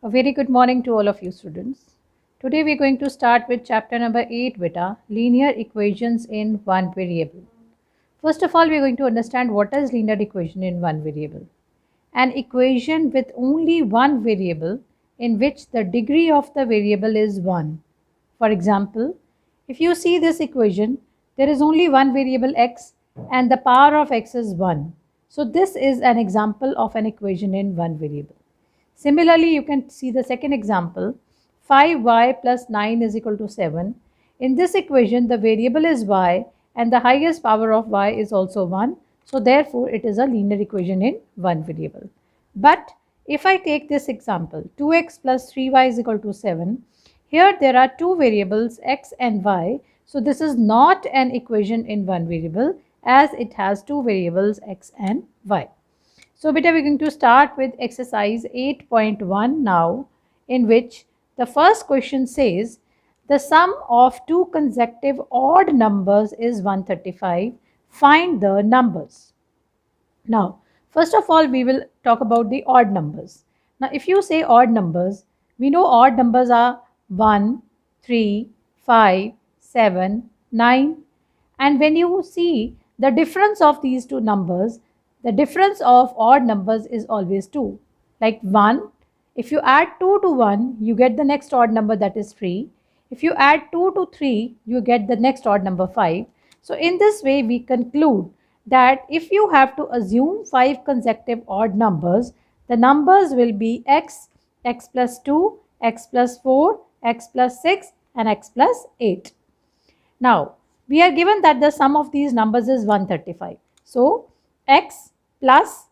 A very good morning to all of you students. Today we are going to start with chapter number 8 beta, linear equations in one variable. First of all, we are going to understand what is linear equation in one variable. An equation with only one variable in which the degree of the variable is 1. For example, if you see this equation, there is only one variable x and the power of x is 1. So this is an example of an equation in one variable. Similarly, you can see the second example, 5y plus 9 is equal to 7. In this equation, the variable is y and the highest power of y is also 1. So therefore, it is a linear equation in one variable. But if I take this example, 2x plus 3y is equal to 7, here there are two variables x and y. So this is not an equation in one variable as it has two variables x and y. So beta, we're going to start with exercise 8.1 now, in which the first question says the sum of two consecutive odd numbers is 135. Find the numbers. Now, first of all, we will talk about the odd numbers. Now, if you say odd numbers, we know odd numbers are 1, 3, 5, 7, 9. And when you see the difference of these two numbers, the difference of odd numbers is always 2. Like 1, if you add 2 to 1, you get the next odd number, that is 3. If you add 2 to 3, you get the next odd number, 5. So in this way, we conclude that if you have to assume 5 consecutive odd numbers, the numbers will be x, x plus 2, x plus 4, x plus 6 and x plus 8. Now, we are given that the sum of these numbers is 135. So, x plus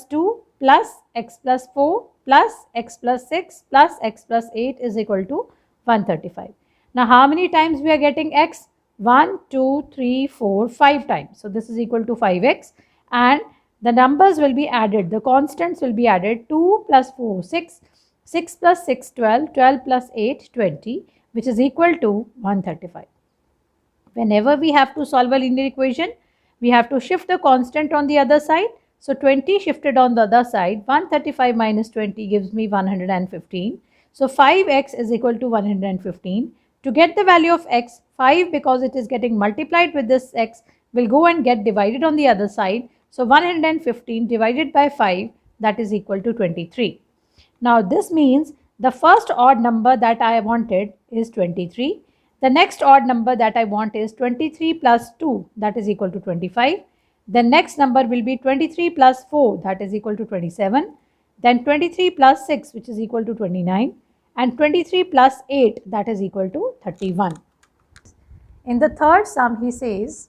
2 plus x plus 4 plus x plus 6 plus x plus 8 is equal to 135. Now, how many times we are getting x? 1, 2, 3, 4, 5 times. So, this is equal to 5x and the numbers will be added. The constants will be added. 2 plus 4, 6, 6 plus 6, 12, 12 plus 8, 20, which is equal to 135. Whenever we have to solve a linear equation, we have to shift the constant on the other side. So 20 shifted on the other side, 135 minus 20 gives me 115. So 5x is equal to 115. To get the value of x, 5, because it is getting multiplied with this x, will go and get divided on the other side. So 115 divided by 5, that is equal to 23. Now this means the first odd number that I wanted is 23. The next odd number that I want is 23 plus 2, that is equal to 25. The next number will be 23 plus 4, that is equal to 27. Then 23 plus 6, which is equal to 29. And 23 plus 8, that is equal to 31. In the third sum, he says,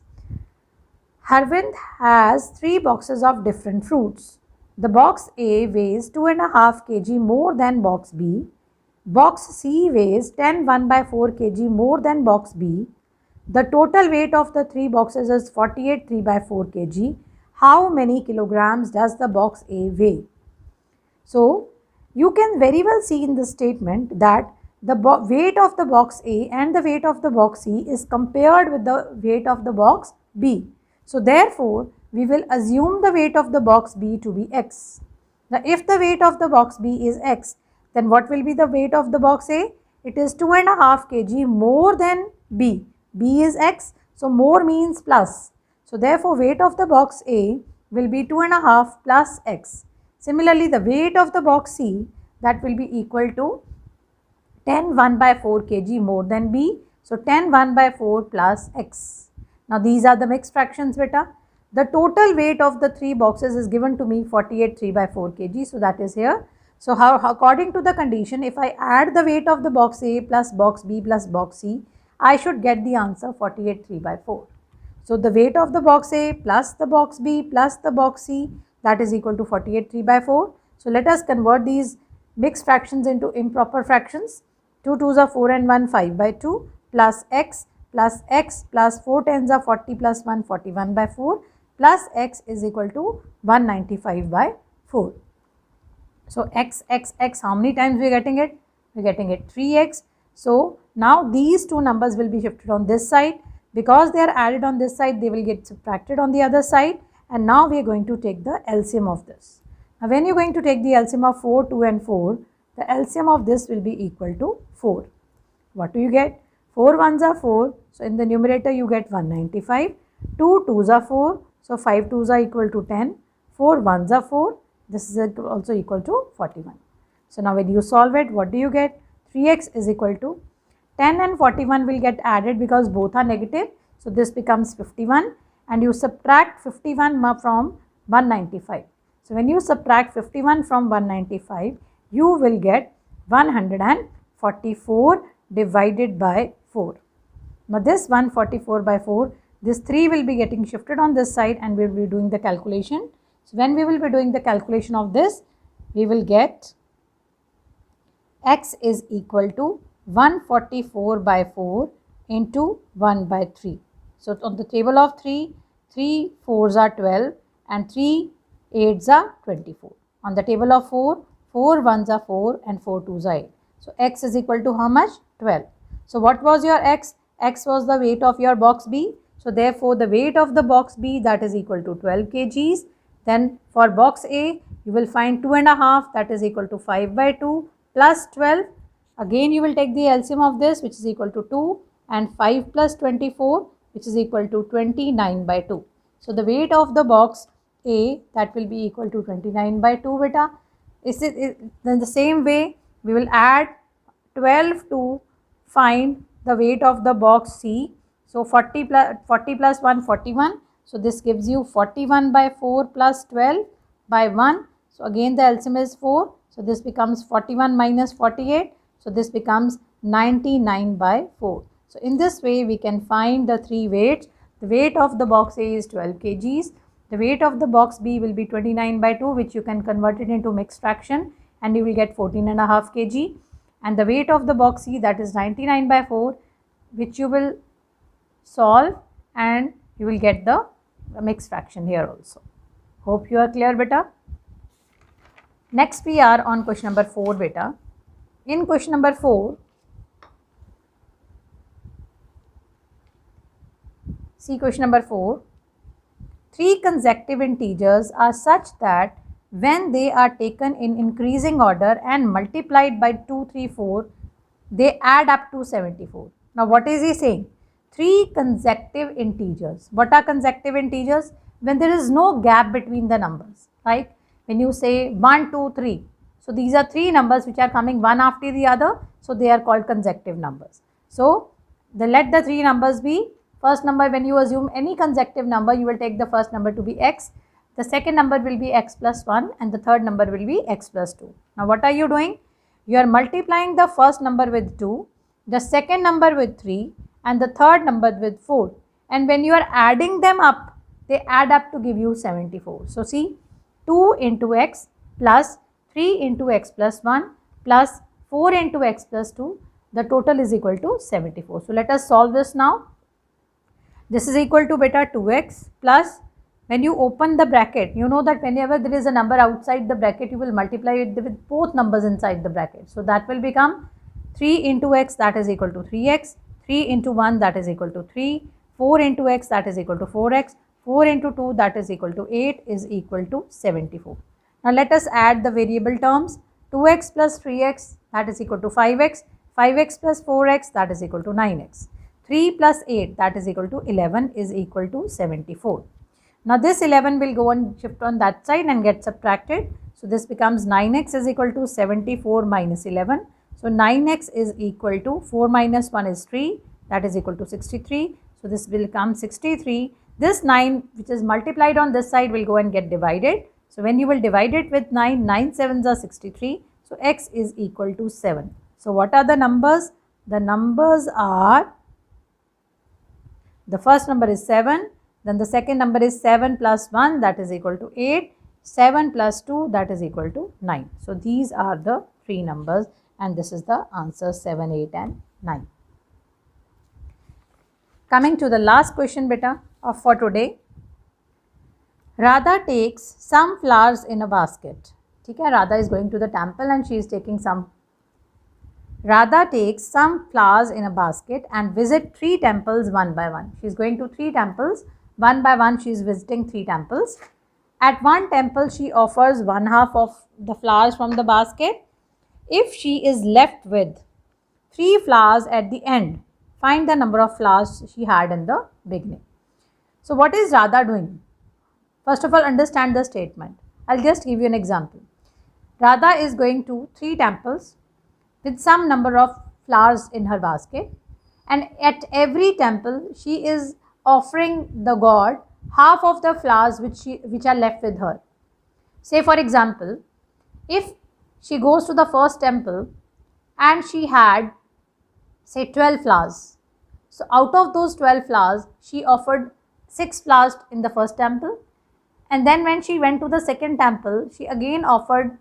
Harvind has 3 boxes of different fruits. The box A weighs 2.5 kg more than box B. Box C weighs 10 1/4 kg more than box B. The total weight of the 3 boxes is 48 3/4 kg. How many kilograms does the box A weigh? So, you can very well see in this statement that the weight of the box A and the weight of the box C is compared with the weight of the box B. So, therefore, we will assume the weight of the box B to be x. Now, if the weight of the box B is x, then what will be the weight of the box A? It is 2.5 kg more than B. B is x, so more means plus. So therefore, weight of the box A will be 2.5 plus x. Similarly, the weight of the box C, that will be equal to 10 1/4 kg more than B. So 10 1/4 plus x. Now these are the mixed fractions, beta. The total weight of the 3 boxes is given to me 48 3/4 kg. So that is here. So according to the condition, if I add the weight of the box A plus box B plus box C, I should get the answer 48 3/4. So the weight of the box A plus the box B plus the box C, that is equal to 48 3/4. So let us convert these mixed fractions into improper fractions. 2 2s are 4 and 1 5/2 plus x plus 4 10s are 40 plus 1 41/4 plus x is equal to 195/4. So x, how many times we are getting it? We are getting it 3x. So now these two numbers will be shifted on this side. Because they are added on this side, they will get subtracted on the other side. And now we are going to take the LCM of this. Now when you are going to take the LCM of 4, 2 and 4, the LCM of this will be equal to 4. What do you get? 4 ones are 4, so in the numerator you get 195, 2 twos are 4, so 5 twos are equal to 10, 4 ones are 4, this is also equal to 41. So now when you solve it, what do you get? 3x is equal to 10 and 41 will get added because both are negative, so this becomes 51, and you subtract 51 from 195. So when you subtract 51 from 195, you will get 144 divided by 4. Now this 144 by 4, this 3 will be getting shifted on this side and we will be doing the calculation. So when we will be doing the calculation of this, we will get x is equal to 144 by 4 into 1 by 3. So on the table of 3, 3 4s are 12 and 3 8s are 24. On the table of 4, 4 1s are 4 and 4 2s are 8. So x is equal to how much? 12. So what was your x? X was the weight of your box B. So therefore the weight of the box B, that is equal to 12 kgs. Then for box A, you will find 2.5, that is equal to 5 by 2 plus 12. Again you will take the LCM of this, which is equal to 2, and 5 plus 24, which is equal to 29 by 2. So the weight of the box A, that will be equal to 29 by 2 beta. Then the same way we will add 12 to find the weight of the box C. So 40 plus 1, 41. So this gives you 41 by 4 plus 12 by 1. So again the LCM is 4. So this becomes 41 minus 48. So this becomes 99 by 4. So in this way we can find the three weights. The weight of the box A is 12 kgs. The weight of the box B will be 29 by 2, which you can convert it into mixed fraction and you will get 14.5 kg. And the weight of the box C, that is 99 by 4, which you will solve and you will get the mixed fraction here also. Hope you are clear beta. Next we are on question number 4 beta. In question number 4, see question number 4. 3 consecutive integers are such that when they are taken in increasing order and multiplied by 2, 3, 4, they add up to 74. Now what is he saying? 3 consecutive integers. What are consecutive integers? When there is no gap between the numbers. Like when you say 1, 2, 3. So these are 3 numbers which are coming one after the other. So they are called consecutive numbers. So let the 3 numbers be. First number, when you assume any consecutive number, you will take the first number to be x. The second number will be x plus 1 and the third number will be x plus 2. Now what are you doing? You are multiplying the first number with 2, the second number with 3 and the third number with 4. And when you are adding them up, they add up to give you 74. So see, 2 into x plus 3 into x plus 1 plus 4 into x plus 2, the total is equal to 74. So let us solve this now. This is equal to beta 2x plus, when you open the bracket, you know that whenever there is a number outside the bracket, you will multiply it with both numbers inside the bracket. So that will become 3 into x, that is equal to 3x, 3 into 1, that is equal to 3, 4 into x, that is equal to 4x, 4 into 2, that is equal to 8, is equal to 74. Now let us add the variable terms. 2x plus 3x, that is equal to 5x, 5x plus 4x, that is equal to 9x. 3 plus 8, that is equal to 11, is equal to 74. Now this 11 will go and shift on that side and get subtracted. So this becomes 9x is equal to 74 minus 11. So 9x is equal to 4 minus 1 is 3, that is equal to 63. So this will become 63. This 9 which is multiplied on this side will go and get divided. So when you will divide it with 9, 9 sevens are 63. So x is equal to 7. So what are the numbers? The numbers are, the first number is 7, then the second number is 7 plus 1, that is equal to 8, 7 plus 2, that is equal to 9. So these are the 3 numbers and this is the answer 7, 8 and 9. Coming to the last question beta for today. Radha takes some flowers in a basket. Okay, Radha is going to the temple and she is taking some. Radha takes some flowers in a basket and visit 3 temples one by one. She is going to 3 temples. One by one she is visiting 3 temples. At one temple she offers 1/2 of the flowers from the basket. if she is left with 3 flowers at the end, find the number of flowers she had in the beginning. So what is Radha doing? First of all, understand the statement. I'll just give you an example. Radha is going to 3 temples with some number of flowers in her basket, and at every temple she is offering the god half of the flowers which are left with her. Say for example, if she goes to the first temple and she had say 12 flowers, so out of those 12 flowers she offered 6 flowers in the first temple, and then when she went to the second temple she again offered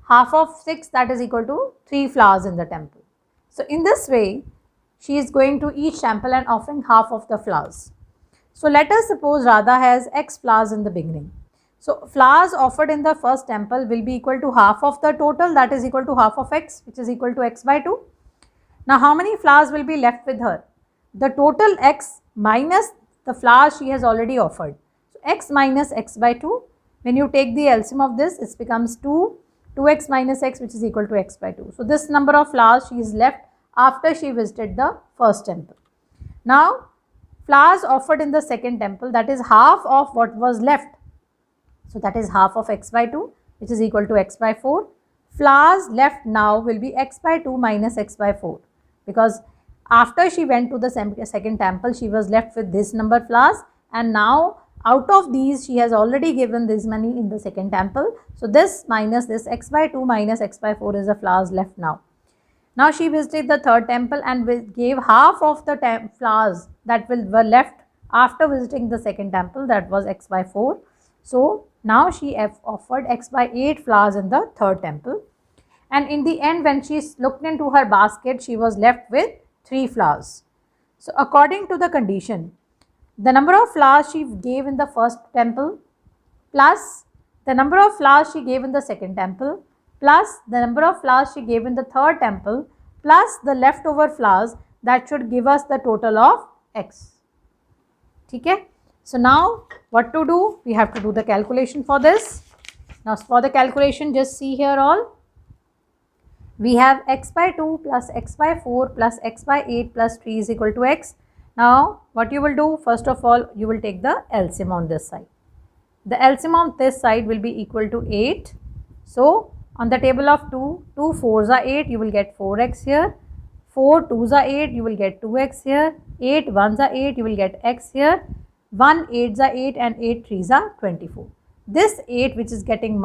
half of 6, that is equal to 3 flowers in the temple. So in this way she is going to each temple and offering half of the flowers. So let us suppose Radha has x flowers in the beginning. So flowers offered in the first temple will be equal to half of the total, that is equal to half of x, which is equal to x by 2. Now how many flowers will be left with her? The total x minus the flowers she has already offered. So x minus x by 2, when you take the LCM of this, it becomes 2x minus x, which is equal to x by 2. So this number of flowers she is left after she visited the first temple. Now flowers offered in the second temple, that is half of what was left. So that is half of x by 2, which is equal to x by 4. Flowers left now will be x by 2 minus x by 4, because after she went to the second temple she was left with this number of flowers, and now out of these she has already given this many in the second temple. So this minus this x by 2 minus x by 4 is the flowers left now. Now she visited the third temple and gave half of the flowers that were left after visiting the second temple, that was x by 4. So now she offered x by 8 flowers in the third temple, and in the end when she looked into her basket she was left with 3 flowers. So according to the condition, the number of flowers she gave in the first temple plus the number of flowers she gave in the second temple plus the number of flowers she gave in the third temple plus the leftover flowers, that should give us the total of x. Okay? So now what to do? We have to do the calculation for this. Now for the calculation, just see here all. We have x by 2 plus x by 4 plus x by 8 plus 3 is equal to x. Now what you will do? First of all, you will take the LCM on this side. The LCM on this side will be equal to 8. So on the table of 2, 2 4s are 8, you will get 4x here. 4 2s are 8, you will get 2x here. 8 1s are 8, you will get x here. 1 8s are 8 and 8 3s are 24. This 8 which is getting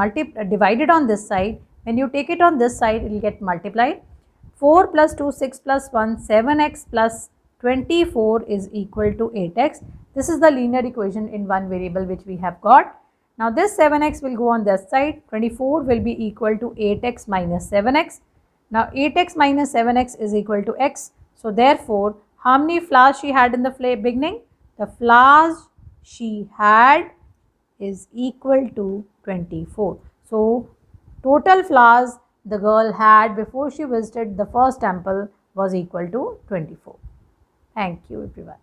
divided on this side, when you take it on this side it will get multiplied. 4 plus 2 6 plus 1 7x plus 24 is equal to 8x. This is the linear equation in one variable which we have got. Now this 7x will go on this side, 24 will be equal to 8x minus 7x. Now 8x minus 7x is equal to x. So therefore, how many flowers she had in the beginning? The flowers she had is equal to 24. So total flowers the girl had before she visited the first temple was equal to 24. Thank you everyone.